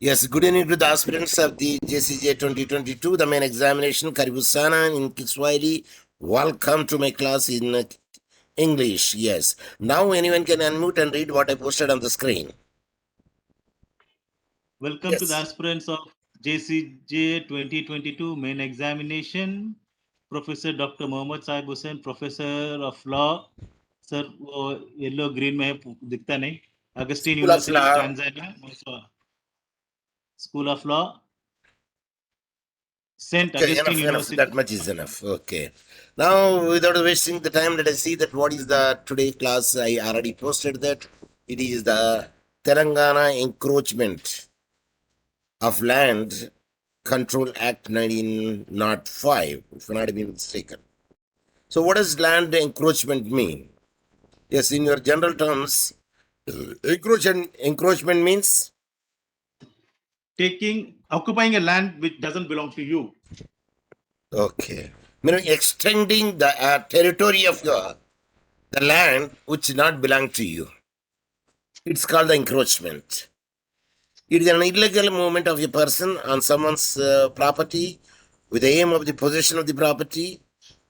Yes, good evening to the aspirants of the JCJ 2022, the main examination. Karibu sana in Kiswahili. Welcome to my class in English. Yes. Now anyone can unmute and read what I posted on the screen. Welcome to the aspirants of JCJ 2022 main examination. Professor Dr. Mohammed Saheb Hussain, Professor of Law. Sir, yellow green में दिखता नहीं. Augustine School of University, Law. Tanzania. School of Law. St. Okay, Augustine enough. University. That much is enough. Okay. Now, without wasting the time, let us see that what is the today class. I already posted that. It is the Telangana Encroachment of Land Control Act 1905, if I'm not being mistaken. So, what does land encroachment mean? Yes, in your general terms, encroachment means Occupying a land which doesn't belong to you. okay, meaning extending the territory of the land which not belong to you. It's called the encroachment. It is an illegal movement of a person on someone's property with the aim of the possession of the property.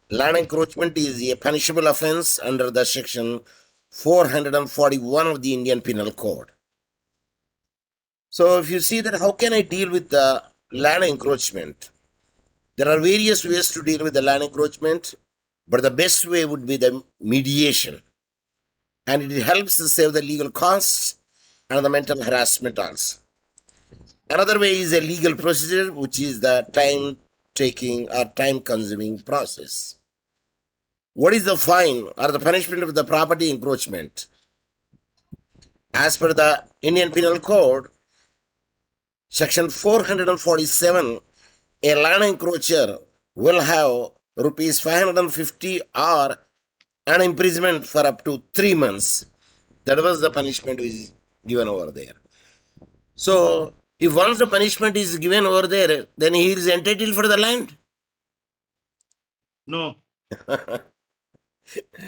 Land encroachment is a punishable offense under the section 441 of the Indian Penal Code. So if you see that, how can I deal with the land encroachment? There are various ways to deal with the land encroachment, but the best way would be the mediation. And it helps to save the legal costs and the mental harassment also. Another way is a legal procedure, which is the time-taking or time-consuming process. What is the fine or the punishment of the property encroachment? As per the Indian Penal Code, Section 447, a land encroacher will have rupees 550 or an imprisonment for up to 3 months. That was the punishment which is given over there. So, if once the punishment is given over there, then he is entitled for the land? No.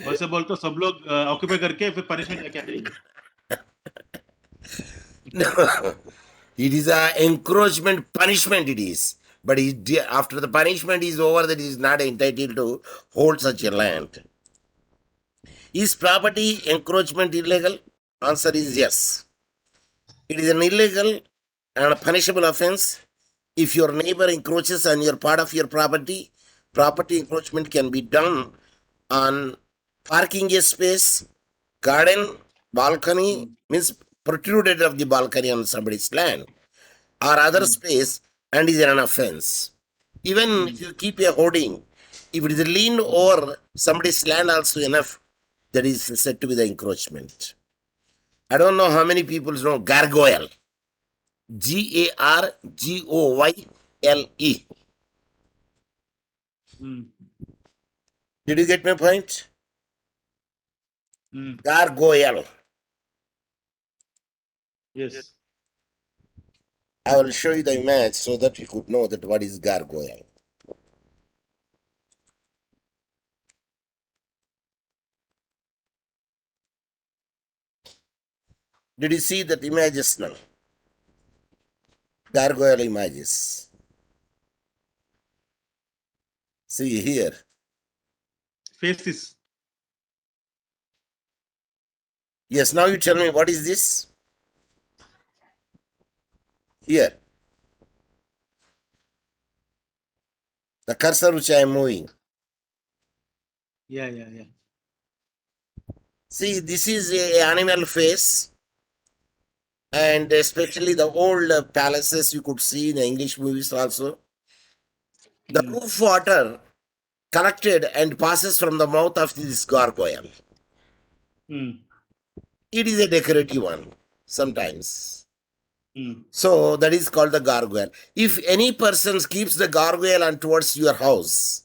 वैसे बोलते सब लोग occupy करके फिर punishment क्या देंगे? No. It is an encroachment punishment, it is. But after the punishment is over, that he is not entitled to hold such a land. Is property encroachment illegal? Answer is yes. It is an illegal and a punishable offense. If your neighbor encroaches on your part of your property, property encroachment can be done on parking a space, garden, balcony, means protruded of the balcony on somebody's land, or other space, and is an offense. Even if you keep a hoarding, if it is leaned over somebody's land also enough, that is said to be the encroachment. I don't know how many people know gargoyle. Gargoyle. Did you get my point? Gargoyle. Yes. I will show you the image so that you could know that what is gargoyle. Did you see that images now? Gargoyle images. See here. Faces. Yes, now you tell me what is this? Here. The cursor which I am moving. Yeah. See, this is a animal face. And especially the old palaces you could see in the English movies also. The roof water collected and passes from the mouth of this gargoyle. It is a decorative one sometimes. So that is called the gargoyle. If any person keeps the gargoyle on towards your house,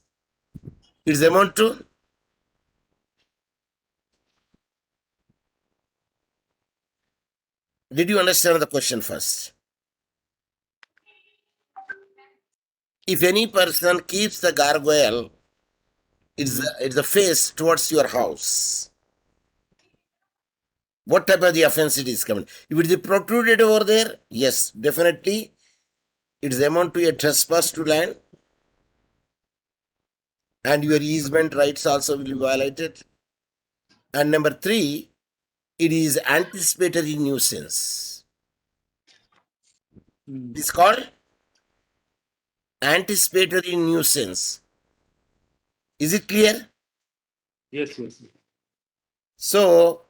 it is amount to? Did you understand the question first? If any person keeps the gargoyle, it's the face towards your house. What type of the offense it is coming? If it is protruded over there, yes, definitely it is amount to a trespass to land, and your easement rights also will be violated. And number 3, it is anticipatory nuisance. It's called anticipatory nuisance. Is it clear? Yes, yes. So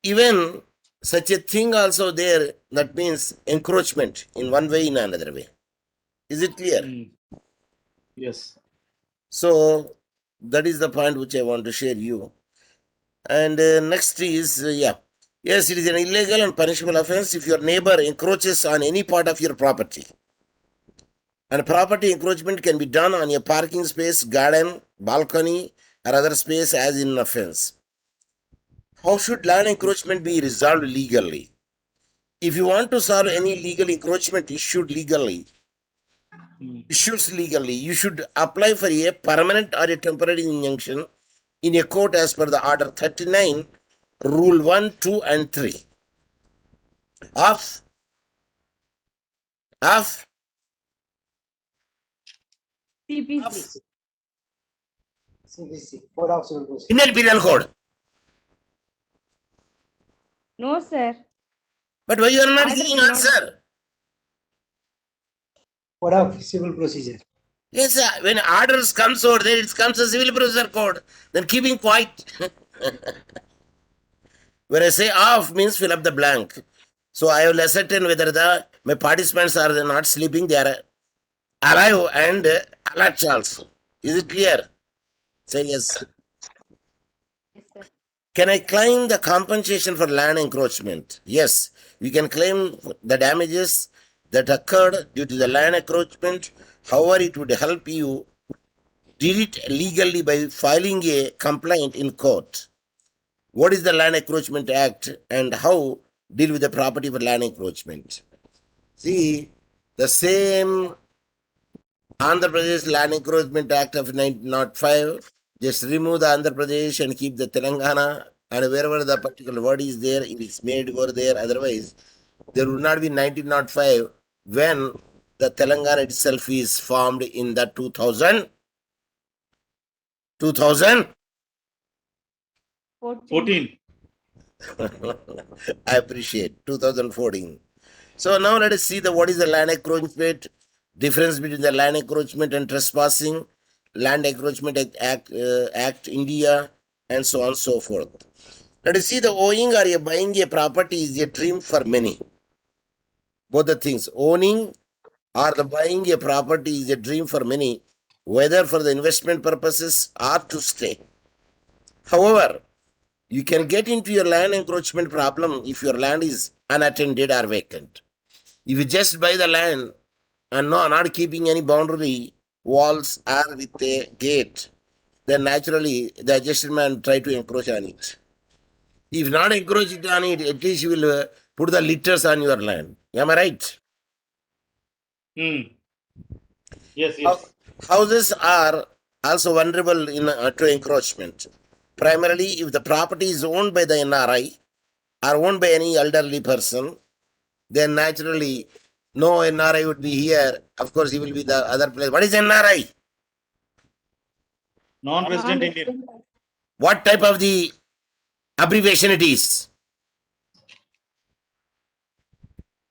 even such a thing also there, that means encroachment in one way, in another way. Is it clear? Yes. So that is the point which I want to share you. And next is, yes, it is an illegal and punishable offense if your neighbor encroaches on any part of your property. And property encroachment can be done on a parking space, garden, balcony, or other space as in offense. How should land encroachment be resolved legally? If you want to solve any legal encroachment issues legally, you should apply for a permanent or a temporary injunction in a court as per the Order 39, Rule 1, 2, and 3 of CPC. CBC, Code of Civil Procedure. Indian Penal Code. No, sir. But why you are not Order giving not- answer? Code of Civil Procedure. Yes, sir. When orders comes over there, it comes a civil procedure code. Then keeping quiet. When I say off means fill up the blank. So I will ascertain whether my participants are not sleeping, they are alive and alert also. Is it clear? Say yes. Yes, sir. Can I claim the compensation for land encroachment? Yes, you can claim the damages that occurred due to the land encroachment. However, it would help you did it legally by filing a complaint in court. What is the Land Encroachment Act and how deal with the property for land encroachment? See, the same Andhra Pradesh Land Encroachment Act of 1905, just remove the Andhra Pradesh and keep the Telangana, and wherever the particular word is there, it is made over there. Otherwise, there would not be 1905 when the Telangana itself is formed in the 2000. 14. I appreciate 2014. So now let us see what is the land encroachment, difference between the land encroachment and trespassing, land encroachment act India, and so on and so forth. Let us see the owning or buying a property is a dream for many. Both the things, owning or the buying a property is a dream for many, whether for the investment purposes or to stay. However, you can get into your land encroachment problem if your land is unattended or vacant. If you just buy the land and not keeping any boundary walls or with a gate, then naturally the adjacent man try to encroach on it. If not encroach it on it, at least you will put the litters on your land. Am I right? Yes, yes. Houses are also vulnerable to encroachment. Primarily, if the property is owned by the NRI or owned by any elderly person, then naturally no NRI would be here. Of course, he will be the other place. What is NRI? Non-resident Indian. What type of the abbreviation it is?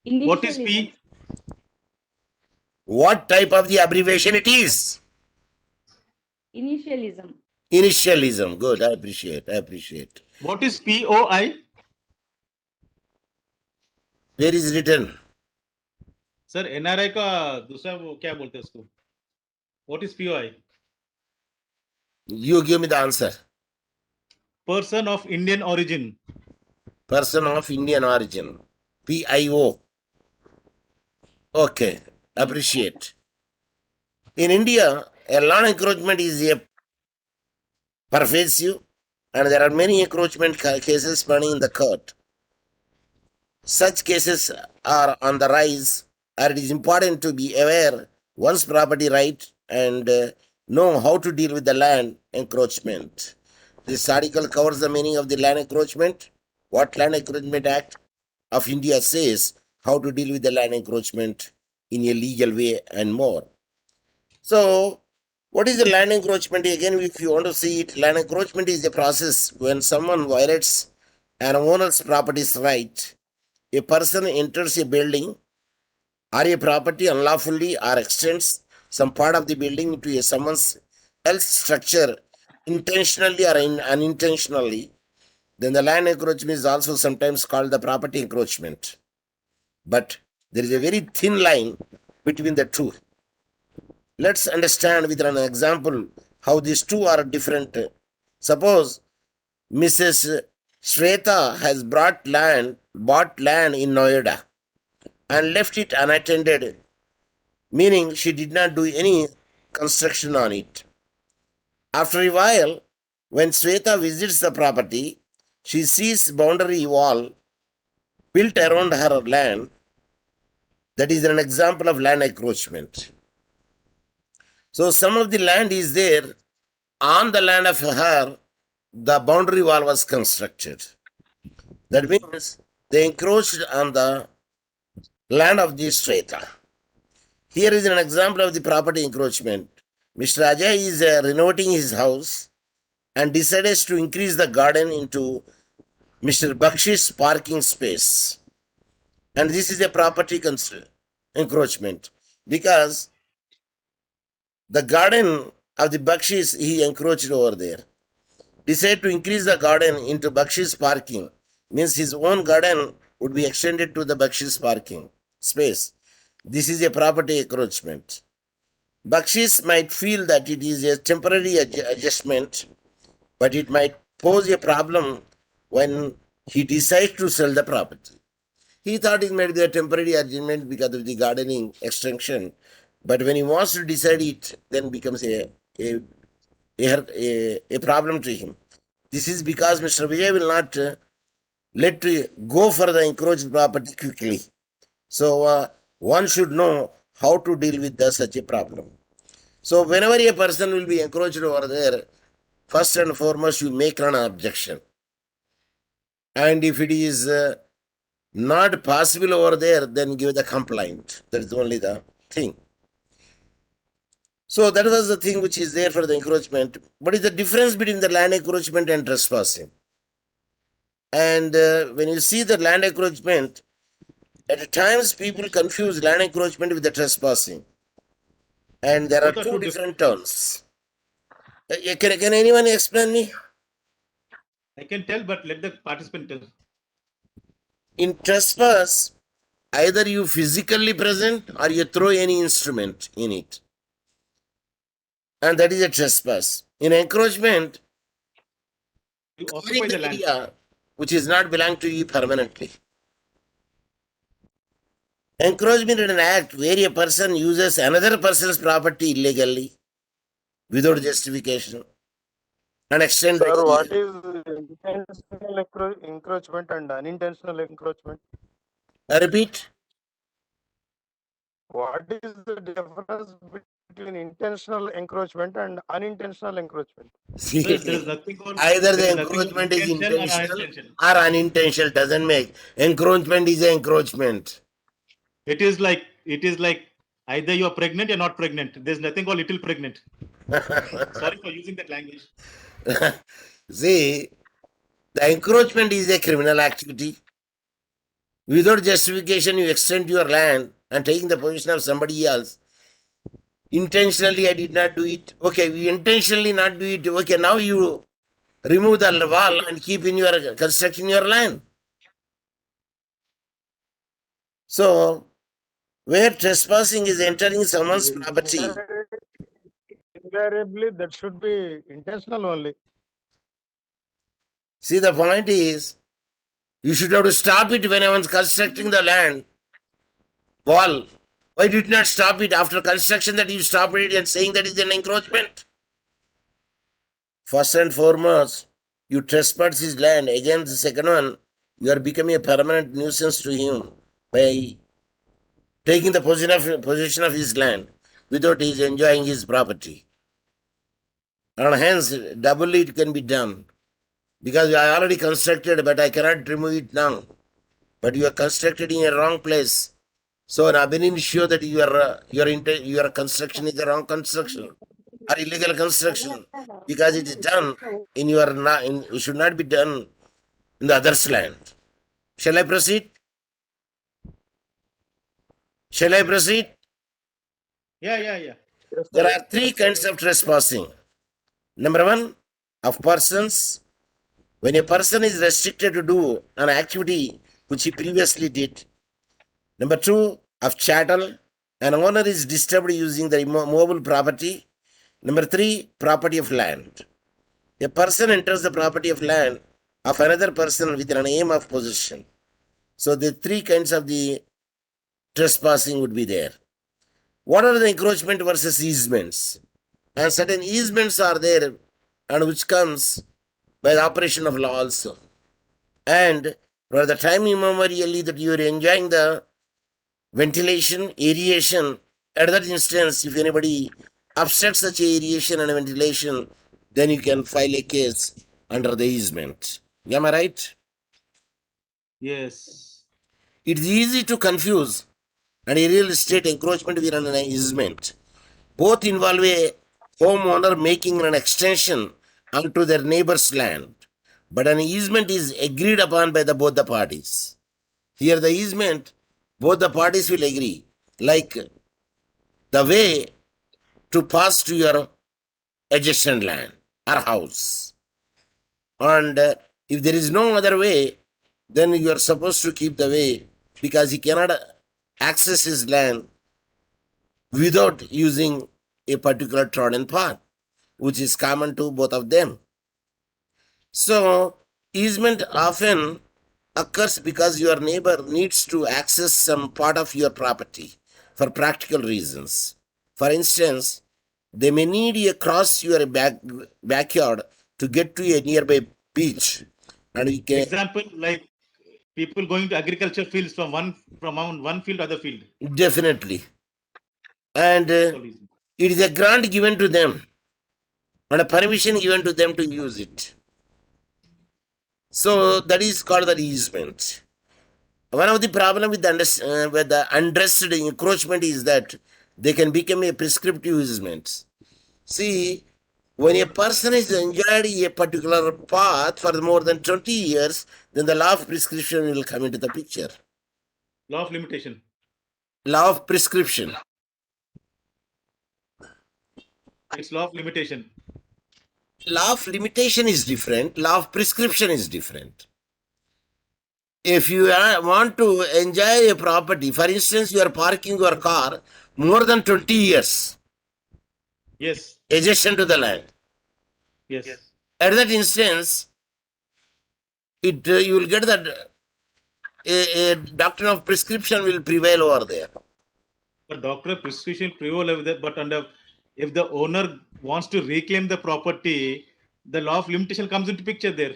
What is Initialism. P? What type of the abbreviation it is? Initialism. Initialism. Good. I appreciate. What is POI? Where is written? Sir NRI का दूसरा वो क्या बोलते हैं उसको? What is POI? You give me the answer. Person of Indian origin. Person of Indian origin. PIO. Okay. Appreciate. In India, a land encroachment is a pervasive, and there are many encroachment cases pending in the court. Such cases are on the rise, and it is important to be aware one's property right and know how to deal with the land encroachment. This article covers the meaning of the land encroachment, what Land Encroachment Act of India says, how to deal with the land encroachment in a legal way and more. So, what is the land encroachment? Again, if you want to see it, land encroachment is a process when someone violates an owner's property's right. A person enters a building or a property unlawfully or extends some part of the building into a someone's else structure intentionally or unintentionally, then the land encroachment is also sometimes called the property encroachment. But there is a very thin line between the two. Let's understand with an example how these two are different. Suppose Mrs. Shweta has bought land in Noida and left it unattended, meaning she did not do any construction on it. After a while, when Shweta visits the property, she sees boundary wall built around her land. That is an example of land encroachment. So some of the land is there. On the land of her, the boundary wall was constructed. That means they encroached on the land of the Shweta. Here is an example of the property encroachment. Mr. Ajay is renovating his house and decided to increase the garden into Mr. Bakshish's parking space. And this is a property encroachment because the garden of the Bakshish he encroached over there. Decided to increase the garden into Bakshish's parking means his own garden would be extended to the Bakshish's parking space. This is a property encroachment. Bakshish might feel that it is a temporary adjustment, but it might pose a problem when he decides to sell the property. He thought it might be a temporary adjustment because of the gardening extension, but when he wants to decide it, then becomes a problem to him. This is because Mr. Vijay will not let go for the encroached property quickly. So one should know how to deal with such a problem. So whenever a person will be encroached over there, first and foremost you make an objection. And if it is not possible over there, then give the complaint. That is only the thing. So that was the thing which is there for the encroachment. What is the difference between the land encroachment and trespassing? And when you see the land encroachment, at times people confuse land encroachment with the trespassing. And there are two different terms. Can anyone explain me? I can tell, but let the participant tell. In trespass, either you physically present or you throw any instrument in it. And that is a trespass. In encroachment, You occupy the land. area which is not belong to you permanently. Encroachment is an act where a person uses another person's property illegally without justification and extend the Sir, area. what is intentional encroachment and unintentional encroachment? Repeat. What is the difference between intentional encroachment and unintentional encroachment? There is nothing called Either the there is nothing encroachment called is intentional or intentional unintentional. or unintentional, doesn't make. Encroachment is an encroachment. It is like either you are pregnant or not pregnant. There's nothing called little pregnant. Sorry for using that language. See, the encroachment is a criminal activity. Without justification, you extend your land and taking the position of somebody else. Intentionally, I did not do it. Okay, we intentionally not do it. Okay, now you remove the wall and keep in your construction your land. So, where trespassing is entering someone's property, Invariably, that should be intentional only. see, the point is, you should have to stop it when I was constructing the land wall. Why did you not stop it after construction that you stopped it and saying that is an encroachment? First and foremost, you trespass his land. Again, the second one, you are becoming a permanent nuisance to him by taking the possession of his land without his enjoying his property. And hence, doubly it can be done. because I already constructed, but I cannot remove it now. But you are constructed in a wrong place. So I'm very sure that your construction is the wrong construction or illegal construction because it is done in it should not be done in the other's land. Shall I proceed? Shall I proceed? Yeah. Yes, There sir. are three kinds of trespassing. Number one, of persons. When a person is restricted to do an activity which he previously did. Number two, of chattel. An owner is disturbed using the movable property. Number three, property of land. A person enters the property of land of another person with an aim of possession. So the three kinds of the trespassing would be there. What are the encroachment versus easements? And certain easements are there, and which comes by the operation of law also. And for the time immemorially that you are enjoying the ventilation, aeration, at that instance, if anybody upsets such aeration and ventilation, then you can file a case under the easement. Am I right? Yes. It is easy to confuse and a real estate encroachment with an easement. Both involve a homeowner making an extension onto their neighbor's land, but an easement is agreed upon by both the parties. Here the easement, both the parties will agree, like the way to pass to your adjacent land or house. And if there is no other way, then you are supposed to keep the way because he cannot access his land without using a particular trodden path, which is common to both of them. So, easement often occurs because your neighbor needs to access some part of your property for practical reasons. For instance, they may need to cross your backyard to get to a nearby beach, and you can Example, like people going to agriculture fields from one field to other field. definitely. And it is a grant given to them and a permission given to them to use it. So that is called the easement. One of the problem with the undressed encroachment is that they can become a prescriptive easement. See, when a person is enjoyed a particular path for more than 20 years, then the law of prescription will come into the picture. Law of limitation. Law of prescription. It's law of limitation. Law of limitation is different. Law of prescription is different. If you want to enjoy a property, for instance, you are parking your car more than 20 years Yes. adjacent to the land. Yes. At that instance, you will get that a doctrine of prescription will prevail over there. But doctor prescription prevail over there, but if the owner wants to reclaim the property, the law of limitation comes into picture there.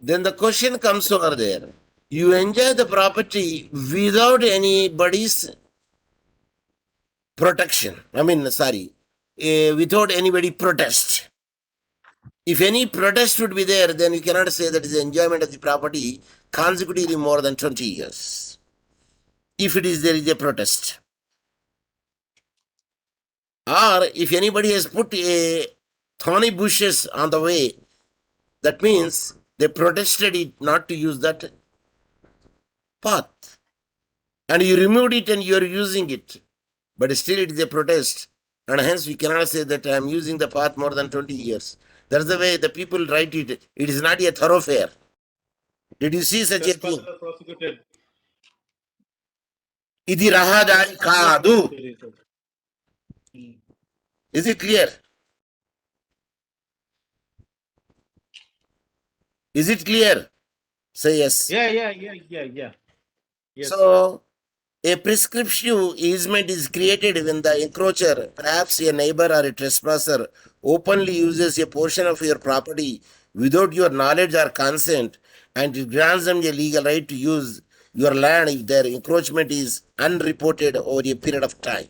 Then the question comes over there. You enjoy the property without anybody's protection. Without anybody protest. If any protest would be there, then you cannot say that is the enjoyment of the property consecutively more than 20 years. If there is a protest. Or if anybody has put a thorny bushes on the way, that means they protested it not to use that path. And you removed it and you are using it. But still it is a protest. And hence we cannot say that I am using the path more than 20 years. That's the way the people write it. It is not a thoroughfare. Did you see such a thing? Trespasser prosecuted. Idi rahadari kaadu. Is it clear? Is it clear? Say yes. Yeah. Yes. So, a prescriptive easement is created when the encroacher, perhaps a neighbor or a trespasser, openly uses a portion of your property without your knowledge or consent, and it grants them a legal right to use your land if their encroachment is unreported over a period of time.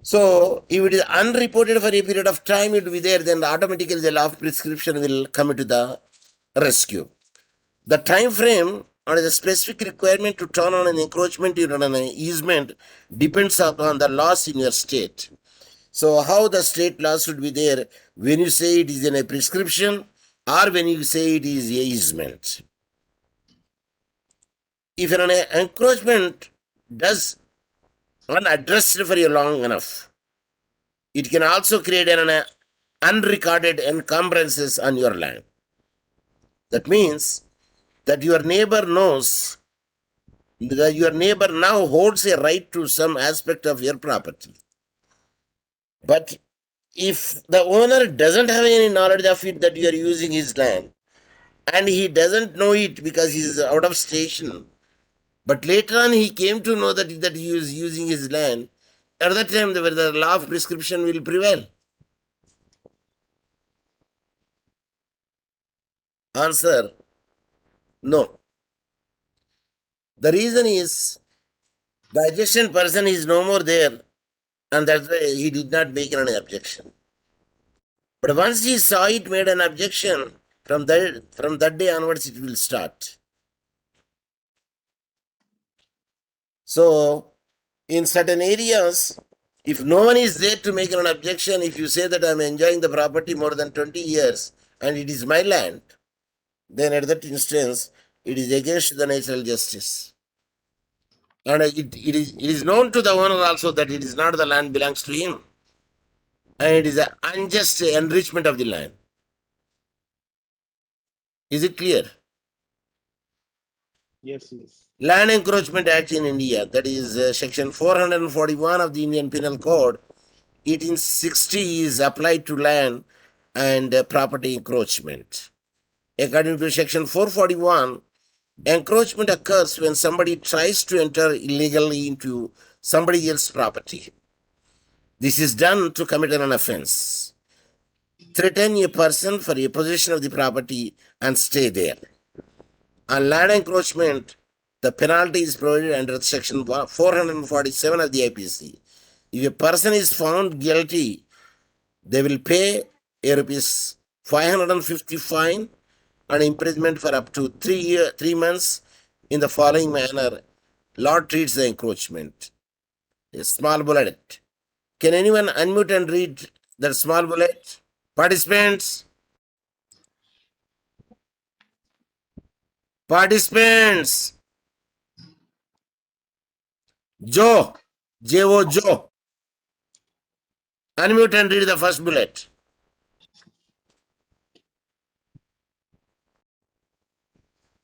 So, if it is unreported for a period of time, it will be there, then automatically the law of prescription will come into the rescue. The time frame or the specific requirement to turn on an encroachment or an easement depends upon the laws in your state. So, how the state laws should be there when you say it is in a prescription or when you say it is a easement. If an encroachment does unaddressed for you long enough, it can also create an unrecorded encumbrances on your land. That means that your neighbor knows that your neighbor now holds a right to some aspect of your property. But if the owner doesn't have any knowledge of it that you are using his land, and he doesn't know it because he is out of station, but later on he came to know that he is using his land, at that time the law of prescription will prevail. Answer, no. The reason is the adjacent person is no more there, and that's why he did not make any objection. But once he saw it, made an objection, from that day onwards it will start. So, in certain areas, if no one is there to make an objection, if you say that I'm enjoying the property more than 20 years and it is my land, then at that instance, it is against the natural justice. And it is known to the owner also that it is not the land belongs to him. And it is an unjust enrichment of the land. Is it clear? Yes, yes. Land Encroachment Act in India, that is section 441 of the Indian Penal Code, 1860 is applied to land and property encroachment. According to section 441, encroachment occurs when somebody tries to enter illegally into somebody else's property. This is done to commit an offense, threaten a person for a possession of the property and stay there. On land encroachment, the penalty is provided under section 447 of the IPC. If a person is found guilty, they will pay a rupees 550 fine and imprisonment for up to 3 months in the following manner. Law treats the encroachment. A small bullet. Can anyone unmute and read that small bullet? Participants? Participants? Joe. J-O Joe. Unmute and read the first bullet.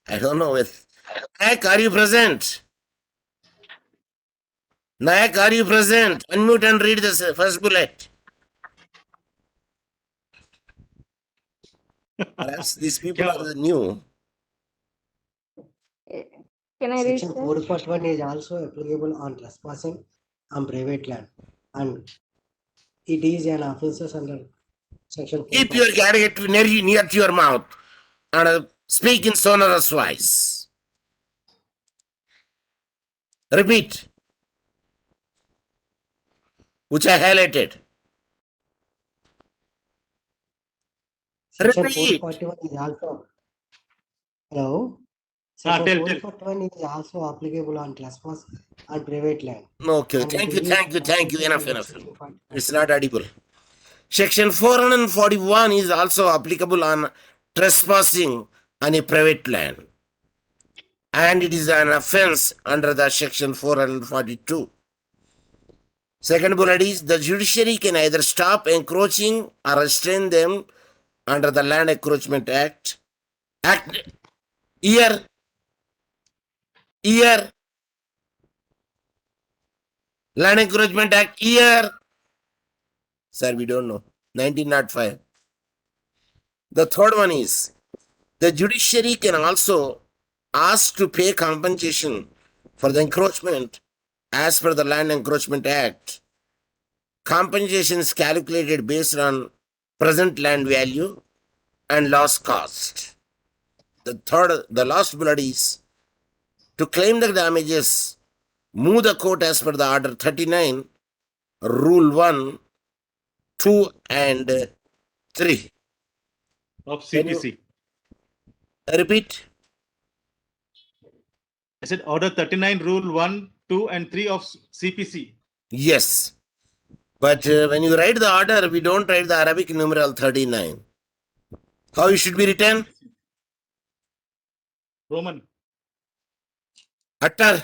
I don't know if Nayak, are you present? Nayak, are you present? Unmute and read the first bullet. Perhaps these people are new. Can I read, Section sir? 441 is also applicable on trespassing on private land, and it is an offense under section Keep your gadget near to your mouth and speak in sonorous voice. Repeat, which I highlighted. Section Repeat. 441 is also hello. Tell. Section 441 is also applicable on trespass on private land. Okay, And thank it you, is thank you, thank you. Enough, under enough. section 441. It's not audible. Section 441 is also applicable on trespassing on a private land. And it is an offense under the section 442. Second bullet is the judiciary can either stop encroaching or restrain them under the Land Encroachment Act. Year. Land Encroachment Act year. Sir, we don't know. 1905. The third one is the judiciary can also ask to pay compensation for the encroachment as per the Land Encroachment Act. Compensation is calculated based on present land value and loss cost. The last bullet is to claim the damages, move the court as per the Order 39 Rule 1, 2, and 3. Of Can you CPC. repeat? I said Order 39, Rule 1, 2, and 3 of CPC. Yes. But when you write the order, we don't write the Arabic numeral 39. How it should be written? Roman. Utter.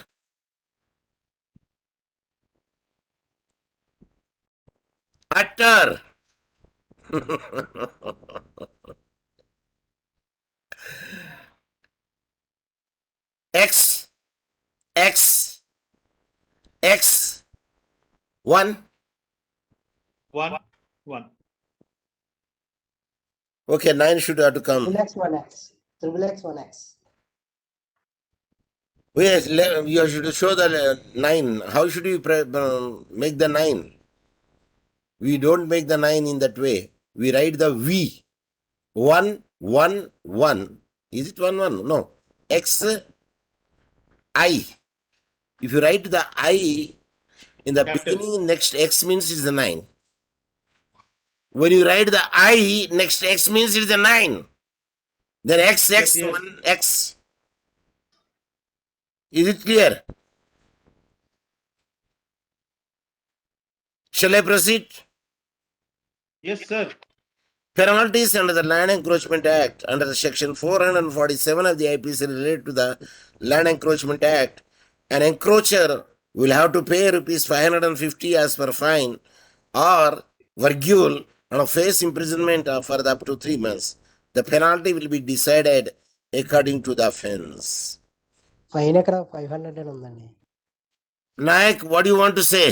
Utter. X. X. X. 1. 1, 1. Okay, 9 should have to come. Triple X, 1X. Triple X, 1X. Yes, you should show the 9. How should you make the 9? We don't make the 9 in that way. We write the V. 1, 1, 1. Is it 1, 1? No. X, I. If you write the I in the Capital. beginning, next X means it's the 9. When you write the I, next X means it's the 9. Then X, X, Yes, yes. 1, X. Is it clear? Shall I proceed? Yes, sir. Penalties under the Land Encroachment Act under the section 447 of the IPC related to the Land Encroachment Act. An encroacher will have to pay rupees 550 as per fine or vergule and face imprisonment for up to 3 months. The penalty will be decided according to the offense. Fine ఎక్కడ 500 అని ఉందండి. Nayak, what do you want to say?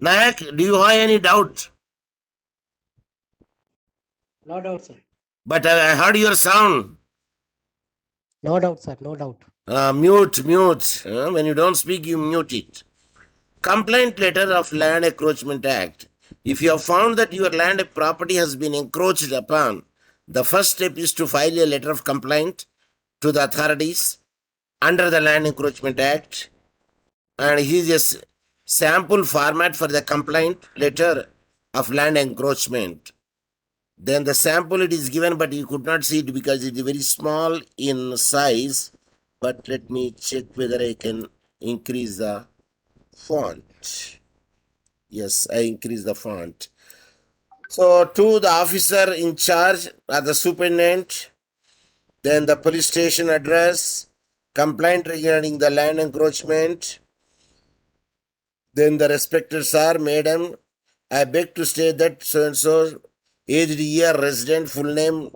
Nayak, do you have any doubt? No doubt, sir. But I heard your sound. No doubt, sir. No doubt. Mute. When you don't speak, you mute it. Complaint letter of Land Encroachment Act. If you have found that your land property has been encroached upon, the first step is to file a letter of complaint to the authorities under the Land Encroachment Act. And here is a sample format for the complaint letter of land encroachment. Then the sample it is given, but you could not see it because it is very small in size. But let me check whether I can increase the font. Yes, I increase the font. So to the officer in charge or the superintendent, then the police station address, complaint regarding the land encroachment. Then the respected sir, madam, I beg to state that so-and-so aged year resident, full name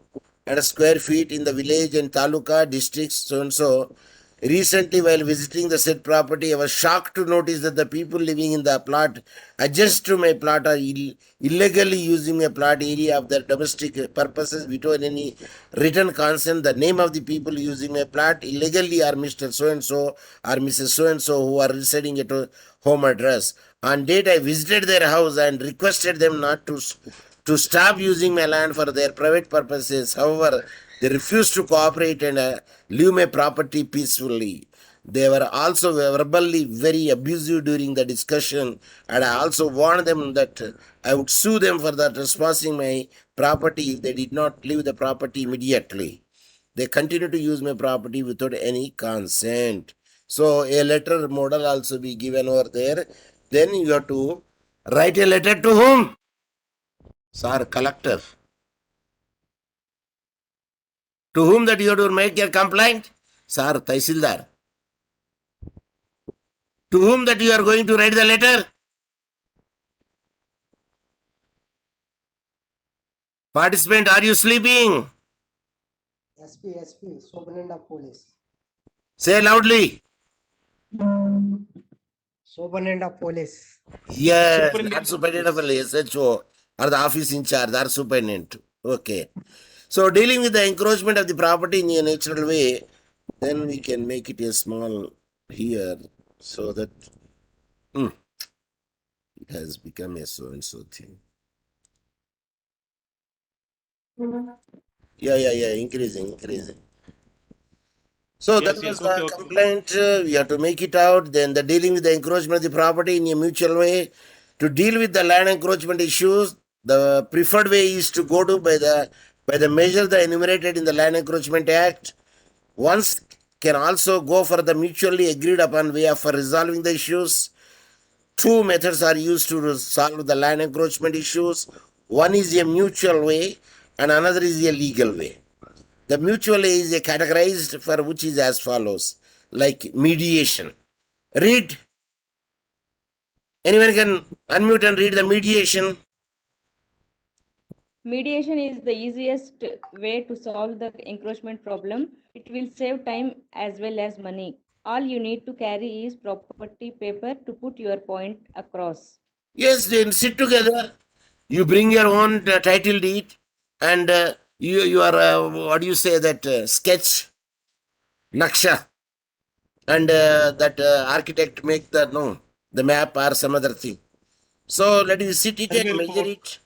and square feet in the village and taluka districts so-and-so. Recently, while visiting the said property, I was shocked to notice that the people living in the plot adjacent to my plot are illegally using my plot area of their domestic purposes without any written consent. The name of the people using my plot illegally are Mr. So-and-so or Mrs. So-and-so who are residing at a home address. On date, I visited their house and requested them not to stop using my land for their private purposes. However, they refused to cooperate and leave my property peacefully. They were also verbally very abusive during the discussion, and I also warned them that I would sue them for that trespassing my property if they did not leave the property immediately. They continue to use my property without any consent. So a letter model also be given over there. Then you have to write a letter to whom? Sir, collector. To whom that you have to make a complaint? Sir, Tahsildar. To whom that you are going to write the letter? Participant, are you sleeping? SP, Superintendent of Police. Say loudly. Superintendent of Police. Yes, Superintendent not of superintendent of police, SHO, or the office in charge, or superintendent. Okay. So dealing with the encroachment of the property in a natural way, then we can make it a small here so that it has become a so-and-so thing. Yeah, increasing. So Yes, that yes, was okay, the okay. complaint. We have to make it out. Then the dealing with the encroachment of the property in a mutual way. To deal with the land encroachment issues, the preferred way is to go to by the measure the enumerated in the Land Encroachment Act. Once can also go for the mutually agreed upon way of resolving the issues. Two methods are used to solve the land encroachment issues. One is a mutual way and another is a legal way. The mutual way is a categorized for which is as follows, like mediation. Read. Anyone can unmute and read the mediation. Mediation is the easiest way to solve the encroachment problem. It will save time as well as money. All you need to carry is property paper to put your point across. Yes, then sit together. You bring your own title deed and you are, what do you say, that sketch, naksha, and that architect make the map or some other thing. So let you sit it Survey and measure report. it,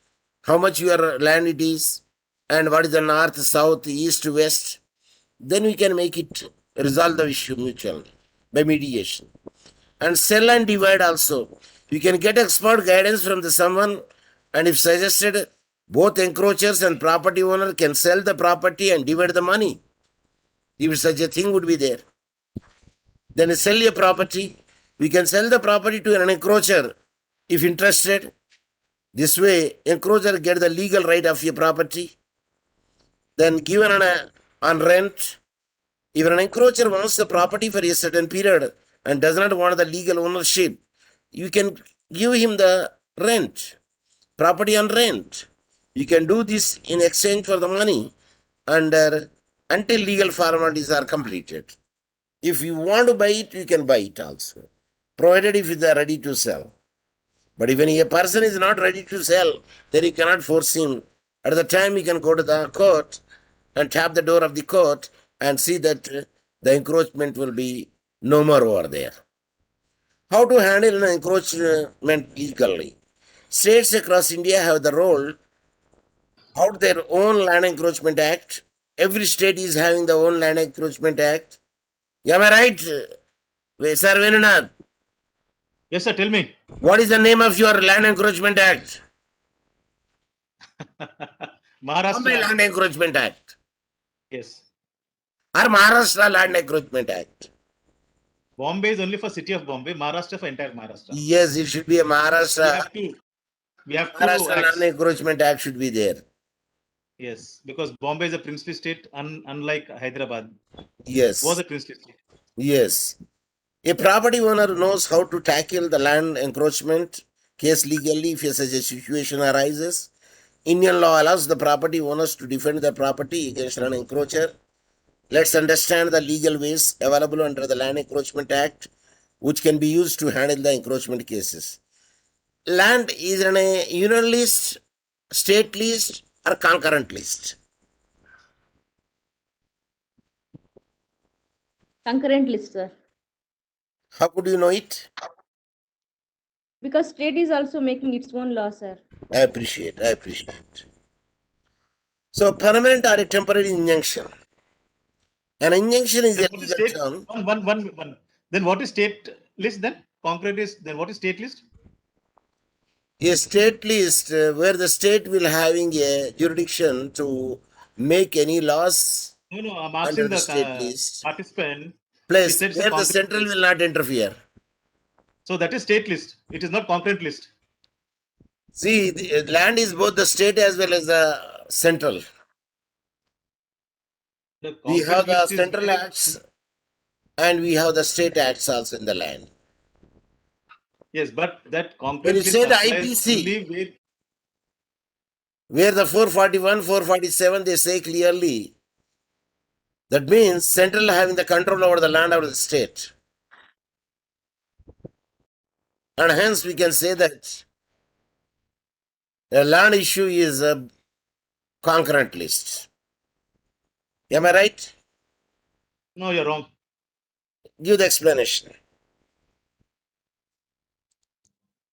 how much your land it is, and what is the north, south, east, west. Then we can make it resolve the issue mutually by mediation. And sell and divide also. You can get expert guidance from the someone, and if suggested, both encroachers and property owner can sell the property and divide the money. If such a thing would be there. Then sell your property. We can sell the property to an encroacher if interested. This way, encroacher get the legal right of your property. Then given on rent. If an encroacher wants the property for a certain period and does not want the legal ownership, you can give him the rent, property on rent. You can do this in exchange for the money and until legal formalities are completed. If you want to buy it, you can buy it also, provided if they are ready to sell. But if a person is not ready to sell, then you cannot force him. At the time, you can go to the court and tap the door of the court and see that the encroachment will be no more over there. How to handle an encroachment legally? States across India have the role out their own Land Encroachment Act. Every state is having their own Land Encroachment Act. Am I right, Sir Venunath? Yes, sir, tell me. What is the name of your Land Encroachment Act? Bombay Maharashtra. Land Encroachment Act Yes. or Maharashtra Land Encroachment Act? Bombay is only for city of Bombay. Maharashtra for entire Maharashtra. Yes, it should be a We Maharashtra. have two. We have two Maharashtra acts. Land Encroachment Act should be there. Yes, because Bombay is a princely state, unlike Hyderabad. Yes. Was a princely state. Yes. A property owner knows how to tackle the land encroachment case legally if such a situation arises. Indian law allows the property owners to defend their property against an encroacher. Let's understand the legal ways available under the Land Encroachment Act, which can be used to handle the encroachment cases. Land is in a union list, state list, or concurrent list. Concurrent list, sir. How could you know it? Because state is also making its own law, sir. I appreciate. So, permanent or a temporary injunction. An injunction is Then a what is legal state? term. One. Then what is state list then? Concrete is, then what is state list? A state list where the state will having a jurisdiction to make any laws No, I'm under asking the the state list. participant. He Plus, said it's a where the concrete central list. will not interfere. So that is state list. It is not concrete list. See, the land is both the state as well as the central. The We have concrete the list is central where- acts and we have the state acts also in the land. Yes, but that When concrete you list say the applies IPC, only with where the 441, 447, they say clearly that means central having the control over the land of the state. And hence we can say that the land issue is a concurrent list. Am I right? no, you're wrong. Give the explanation.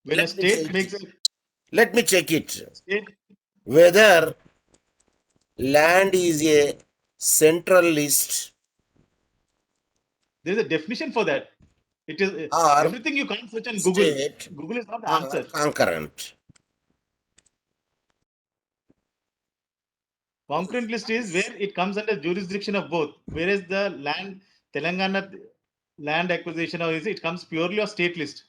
When a Let me state check makes it. a Let me check it. state, Whether land is a central list There is a definition for that. It is Or everything you can't search on Google. state Google is not the or answer. concurrent. Concurrent list is where it comes under jurisdiction of both. Whereas the Telangana land acquisition, or it comes purely of state list.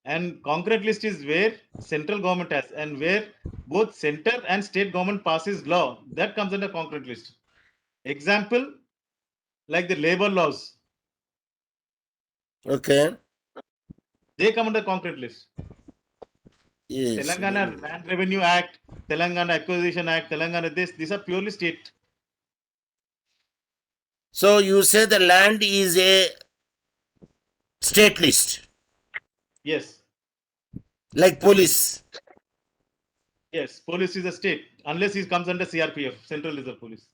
And concurrent list is where central government has, and where both center and state government passes law. That comes under concurrent list. Example, like the labor laws, Okay. they come under concurrent list. Yes. Telangana Land Revenue Act, Telangana Acquisition Act, Telangana these are purely state. So you say the land is a state list, Yes, like police. yes, police is a state, unless he comes under CRPF, Central Reserve Police.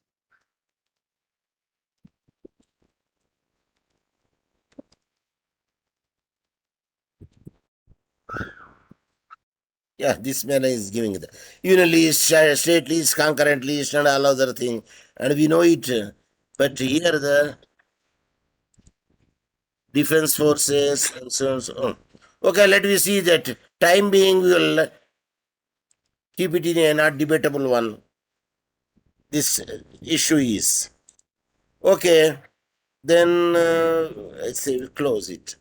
Yeah, this man is giving it. Union list, state list, concurrent list, and all other thing, and we know it. But here the defense forces and so on. So on. Okay, let me see that. Time being, we will keep it in a not debatable one. This issue is okay. Then let's say we close it.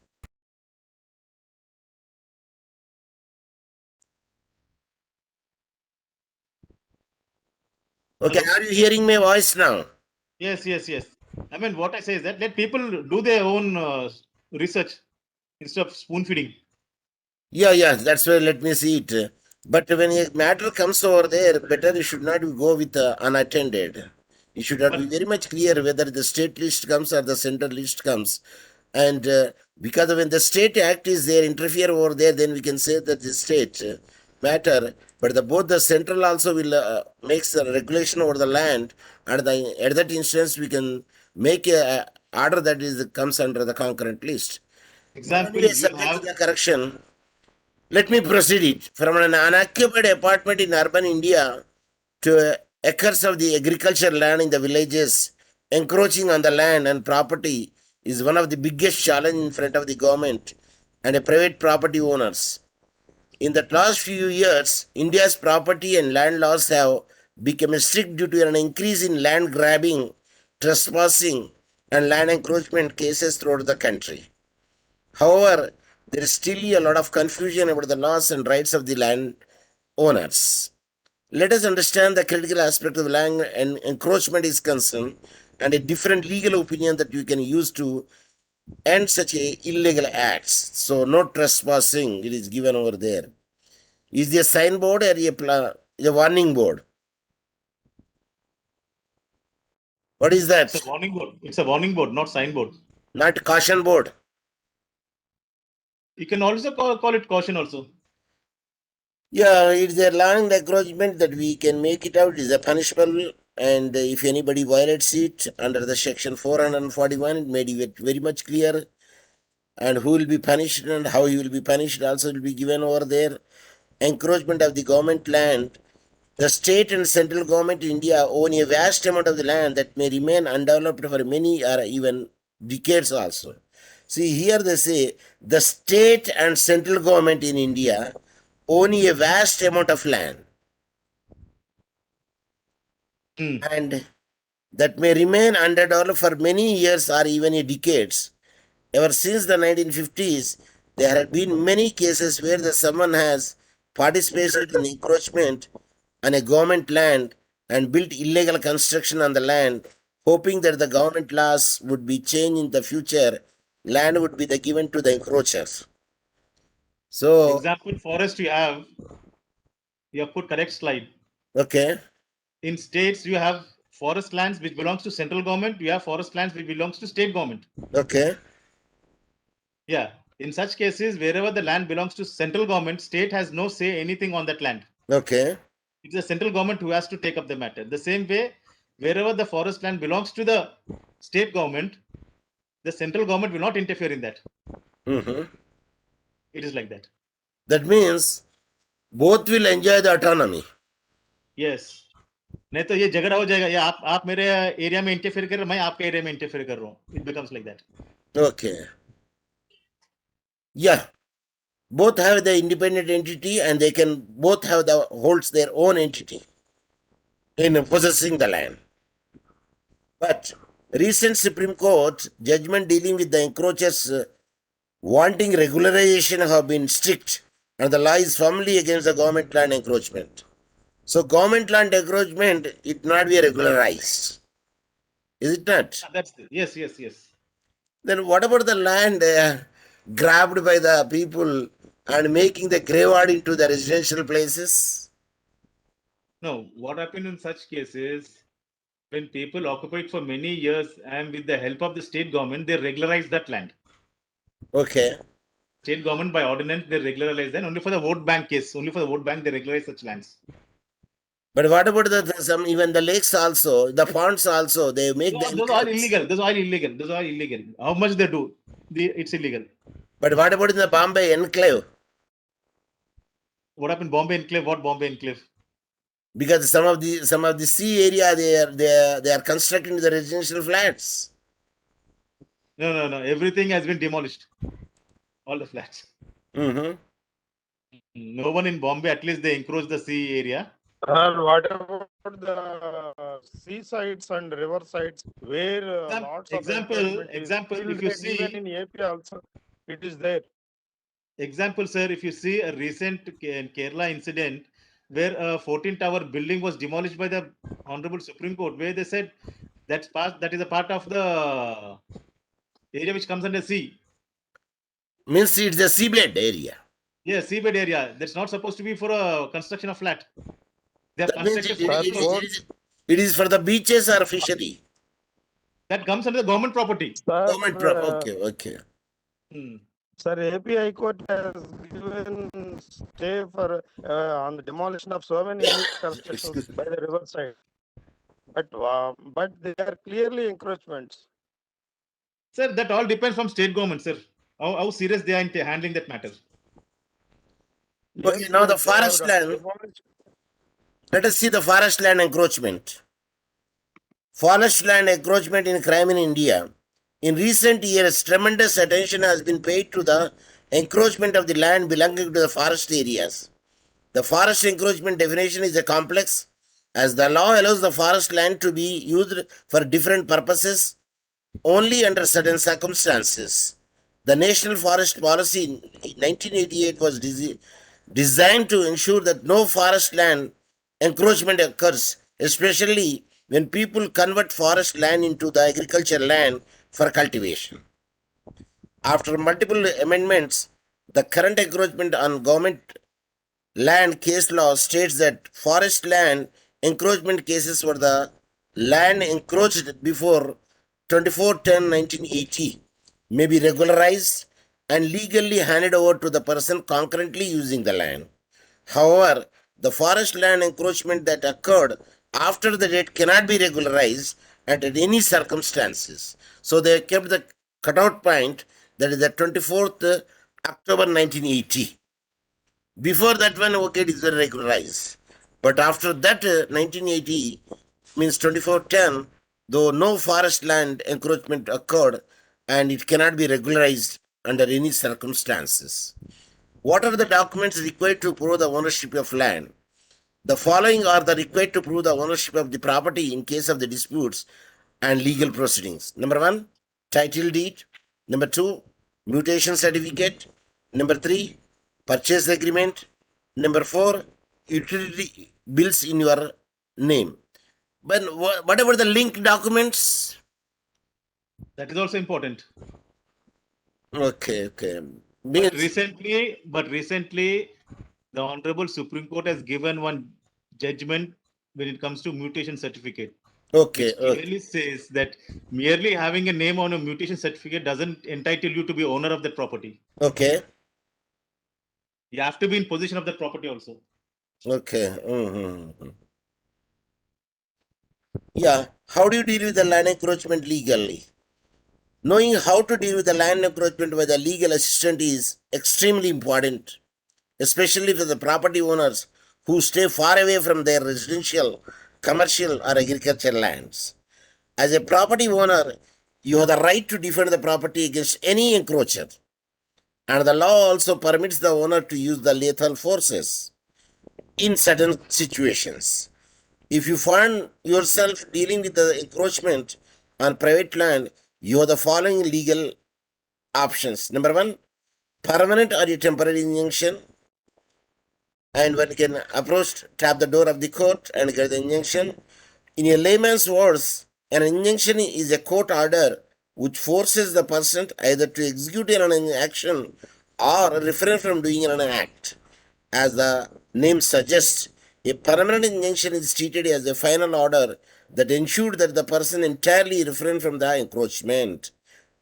Okay, Hello? are you hearing my voice now? Yes, yes, yes. I mean, what I say is that let people do their own research instead of spoon feeding. Yeah, that's why let me see it. But when a matter comes over there, better you should not go with unattended. You should not be very much clear whether the state list comes or the central list comes. And because when the state act is there, interfere over there, then we can say that the state matter. But both the central also will makes the regulation over the land, and at that instance we can make a order that is comes under the concurrent list. Example, Anyway, you subject to have the correction. Let me proceed it. From an unoccupied apartment in urban India to acres of the agricultural land in the villages, encroaching on the land and property is one of the biggest challenge in front of the government and the private property owners. In the last few years, India's property and land laws have become strict due to an increase in land grabbing, trespassing, and land encroachment cases throughout the country. However, there is still a lot of confusion about the laws and rights of the land owners. Let us understand the critical aspect of land and encroachment is concerned and a different legal opinion that you can use to end such a illegal acts. So no trespassing, it is given over there. Is there a signboard or a warning board? What is it's that? a warning board. It's a warning board, not signboard. Not caution board. You can also call it caution also. Yeah, it's a land encroachment that we can make it out is a punishable, and if anybody violates it under the section 441, it made it very much clear, and who will be punished and how he will be punished also will be given over there. Encroachment of the government land. The state and central government in India own a vast amount of the land that may remain undeveloped for many or even decades also. See, here they say the state and central government in India own a vast amount of land and that may remain underdeveloped for many years or even decades. Ever since the 1950s, there have been many cases where someone has participated in encroachment on a government land and built illegal construction on the land, hoping that the government laws would be changed in the future. Land would be given to the encroachers. So, Example, forest you have put correct slide. okay, In states, you have forest lands which belongs to central government. You have forest lands which belongs to state government. okay, Yeah. In such cases, wherever the land belongs to central government, state has no say anything on that land. okay, It's the central government who has to take up the matter. The same way, wherever the forest land belongs to the state government, the central government will not interfere in that. mhm. It is like that. That means both will enjoy the autonomy. Yes. नहीं तो ये झगड़ा हो जाएगा, ये आप मेरे area में इंटरफेयर कर रहे हो, मैं आपके एरिया में इंटरफेयर कर रहा हूँ. It becomes like that. Okay. Yeah. Both have the independent entity and they can both have the holds their own entity in possessing the land. But recent Supreme Court judgment dealing with the encroachers wanting regularization have been strict and the law is firmly against the government land encroachment. So government land encroachment, it not be regularized. Is it not? That's yes, yes, yes. Then what about the land grabbed by the people and making the graveyard into the residential places? No, what happened in such cases, when people occupy it for many years and with the help of the state government, they regularize that land. Okay. State government by ordinance, they regularize that only for the vote bank case. Only for the vote bank, they regularize such lands. But what about some even the lakes also, the ponds also, they make the Those are illegal. Those are illegal. Those are illegal. How much they do? It's illegal. But what about in the Bombay enclave? What happened Bombay enclave? What Bombay enclave? Because some of the sea area they are constructing the residential flats. No. Everything has been demolished. All the flats. Mm-hmm. No one in Bombay, at least they encroach the sea area. And what about the seasides and river sides where lots of Example, if you see, even in AP also it is there. Example, sir, if you see a recent Kerala incident where a 14-tower building was demolished by the Honorable Supreme Court, where they said that is a part of the area which comes under sea. Means it's the seabed area. Yeah, seabed area. That's not supposed to be for a construction of flat. They have That means constructed it is for the beaches or fishery. that comes under the government property. Government okay. Sir, AP High Court has given stay for on the demolition of so many constructions by the riverside, but they are clearly encroachments. Sir, that all depends from state government, sir. How serious they are in handling that matter. Okay, Yes, now the yes, they have forest land. demolished. Let us see the forest land encroachment. Forest land encroachment in crime in India. In recent years, tremendous attention has been paid to the encroachment of the land belonging to the forest areas. The forest encroachment definition is a complex, as the law allows the forest land to be used for different purposes only under certain circumstances. The National Forest Policy in 1988 was designed to ensure that no forest land encroachment occurs, especially when people convert forest land into the agricultural land for cultivation. After multiple amendments, the current encroachment on government land case law states that forest land encroachment cases were the land encroached before 24/10/1980 may be regularized and legally handed over to the person concurrently using the land. However, the forest land encroachment that occurred after the date cannot be regularized under any circumstances. So they kept the cutout point, that is the 24th October 1980. Before that one, okay, it is regularized. But after that 1980 means 2410, though no forest land encroachment occurred and it cannot be regularized under any circumstances. What are the documents required to prove the ownership of land? The following are the required to prove the ownership of the property in case of the disputes and legal proceedings. Number 1, title deed. Number 2, mutation certificate. Number 3, purchase agreement. Number 4, utility bills in your name. But what about the linked documents? That is also important. Okay. But recently, the Honorable Supreme Court has given one judgment when it comes to mutation certificate. Okay. Clearly says that merely having a name on a mutation certificate doesn't entitle you to be owner of that property. Okay. You have to be in possession of that property also. Okay. Yeah. How do you deal with the land encroachment legally? Knowing how to deal with the land encroachment with a legal assistant is extremely important, especially for the property owners who stay far away from their residential, commercial, or agricultural lands. As a property owner, You have the right to defend the property against any encroacher. And the law also permits the owner to use the lethal forces in certain situations. If you find yourself dealing with the encroachment on private land, you have the following legal options. Number one, permanent or a temporary injunction. And one can approach, tap the door of the court and get the injunction. In a layman's words, an injunction is a court order which forces the person either to execute an action or refrain from doing an act. As the name suggests, a permanent injunction is treated as a final order that ensured that the person entirely refrained from the encroachment.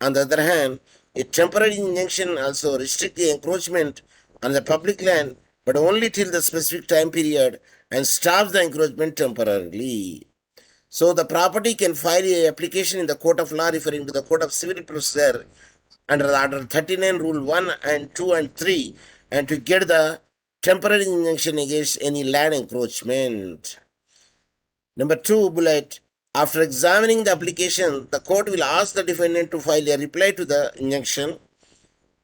On the other hand, a temporary injunction also restricts the encroachment on the public land, but only till the specific time period, and stops the encroachment temporarily. So the property can file a application in the court of law referring to the court of civil procedure under the Order 39 Rule 1 and 2 and 3, and to get the temporary injunction against any land encroachment. Number 2 bullet. After examining the application, the court will ask the defendant to file a reply to the injunction.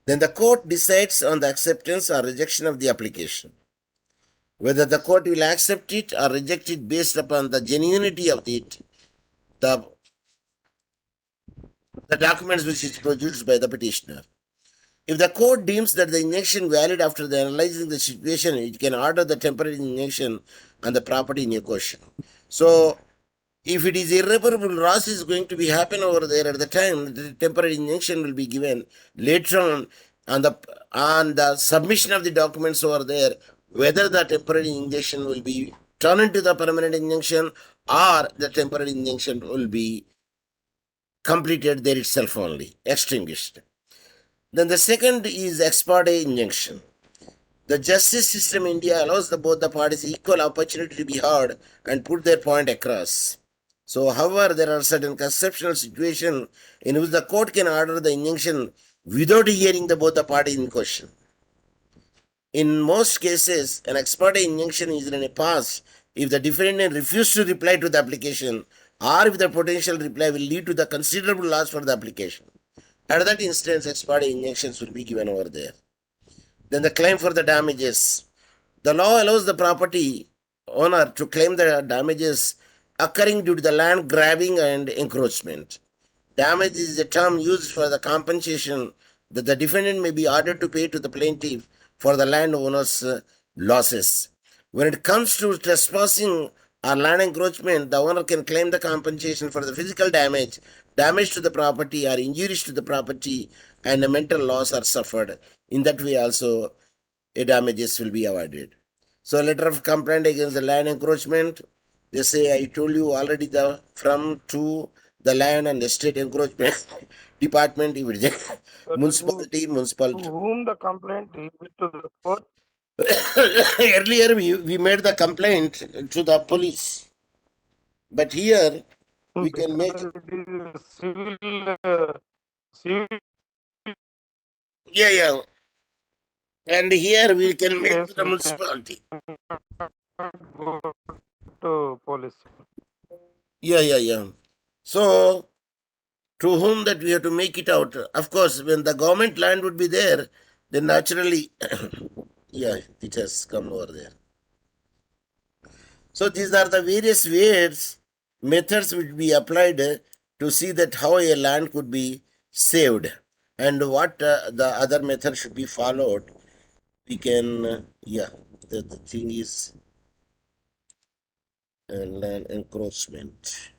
Then the court decides on the acceptance or rejection of the application. Whether the court will accept it or reject it based upon the genuinity of it, the documents which is produced by the petitioner. If the court deems that the injunction valid after the analyzing the situation, it can order the temporary injunction on the property in question. So, if it is irreparable loss is going to be happen over there at the time, the temporary injunction will be given later on the submission of the documents over there, whether the temporary injunction will be turned into the permanent injunction or the temporary injunction will be completed there itself only, extinguished. Then the second is ex parte injunction. The justice system in India allows both the parties equal opportunity to be heard and put their point across. So, however, there are certain exceptional situations in which the court can order the injunction without hearing both the parties in question. In most cases, an ex parte injunction is in a pass if the defendant refuses to reply to the application or if the potential reply will lead to the considerable loss for the application. At that instance, ex parte injunctions will be given over there. Then the claim for the damages. The law allows the property owner to claim the damages occurring due to the land grabbing and encroachment. Damage is a term used for the compensation that the defendant may be ordered to pay to the plaintiff for the landowner's losses. When it comes to trespassing or land encroachment, the owner can claim the compensation for the physical damage to the property or injuries to the property, and a mental loss are suffered. In that way also, a damages will be awarded. So, letter of complaint against the land encroachment, they say, I told you already, from to the land and estate encroachment department, municipality. To whom the complaint is to the court? Earlier we made the complaint to the police, but here we can make civil. Yeah. And here we can make the municipality. Go to police. Yeah. So, to whom that we have to make it out? Of course, when the government land would be there, then naturally, yeah, it has come over there. So, these are the various ways, methods would be applied to see that how a land could be saved and what the other method should be followed. We can, the thing is land encroachment.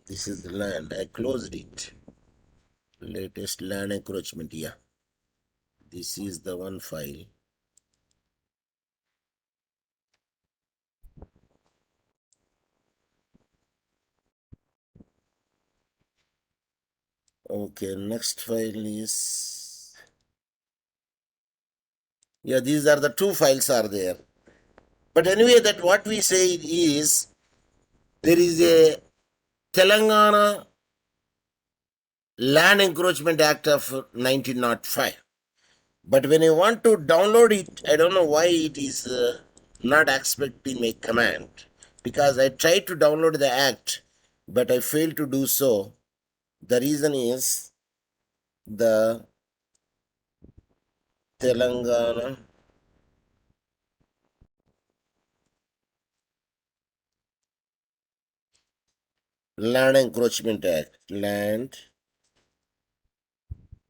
This is the land. I closed it. Latest land encroachment. Yeah. This is the one file. Okay, next file is. Yeah, these are the two files are there. But anyway, that what we say is there is a Telangana Land Encroachment Act of 1905. But when you want to download it, I don't know why it is not accepting my command because I tried to download the act, but I failed to do so. The reason is the Telangana Land Encroachment Act. Land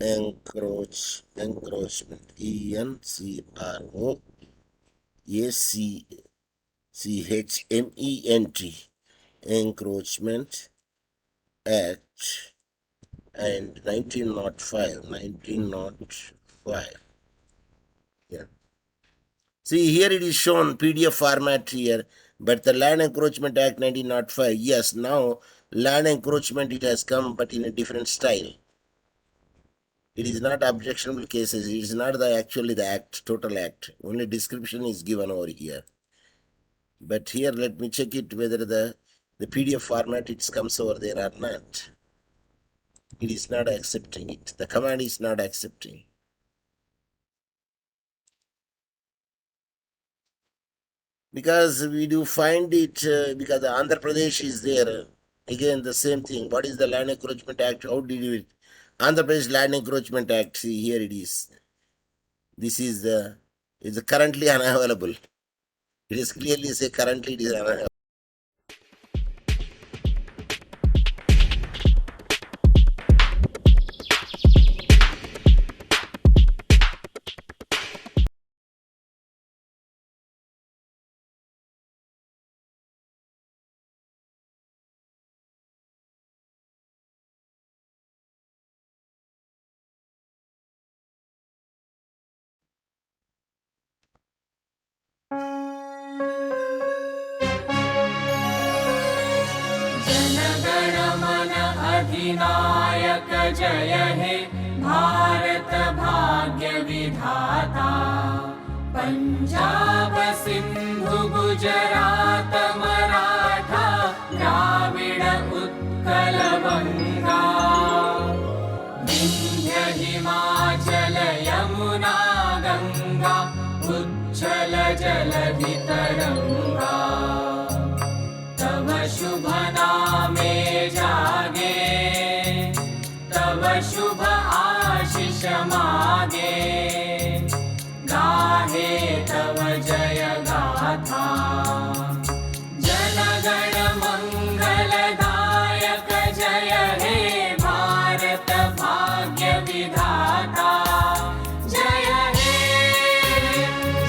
Encroachment. ENCROACHMENT. Encroachment Act and 1905. Yeah. See, here it is shown PDF format here, but the Land Encroachment Act 1905, yes, now land encroachment it has come, but in a different style. It is not objectionable cases. It is not actually the act, total act. Only description is given over here. But here, let me check it whether the PDF format it comes over there or not. It is not accepting it. The command is not accepting. Because we do find it, because Andhra Pradesh is there. Again, the same thing. What is the Land Encroachment Act? How did you? Andhra Pradesh Land Encroachment Act. See, here it is. This is it's currently unavailable. It is clearly say currently it is unavailable. Jana Gana Mana अधिनायक जय हे भारत भाग्य विधाता पंजाब सिंधु गुजरात मराठा द्राविड उत्कल बंगा विंध्य हिमाचल यमुना गंगा उच्छल जलधि तरंगा तव शुभ नामे जागे तव शुभ आशीष मागे गाहे तव जय गाथा जनगण मंगलदायक जय हे भारत भाग्य विधाता जय हे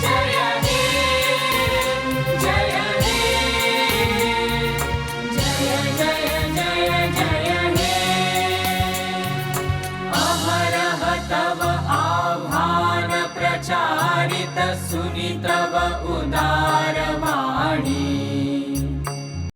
जय हे जय हे जय जय जय जय हे अहरह तव आह्वान प्रचारित सुनि तव उदार वाणी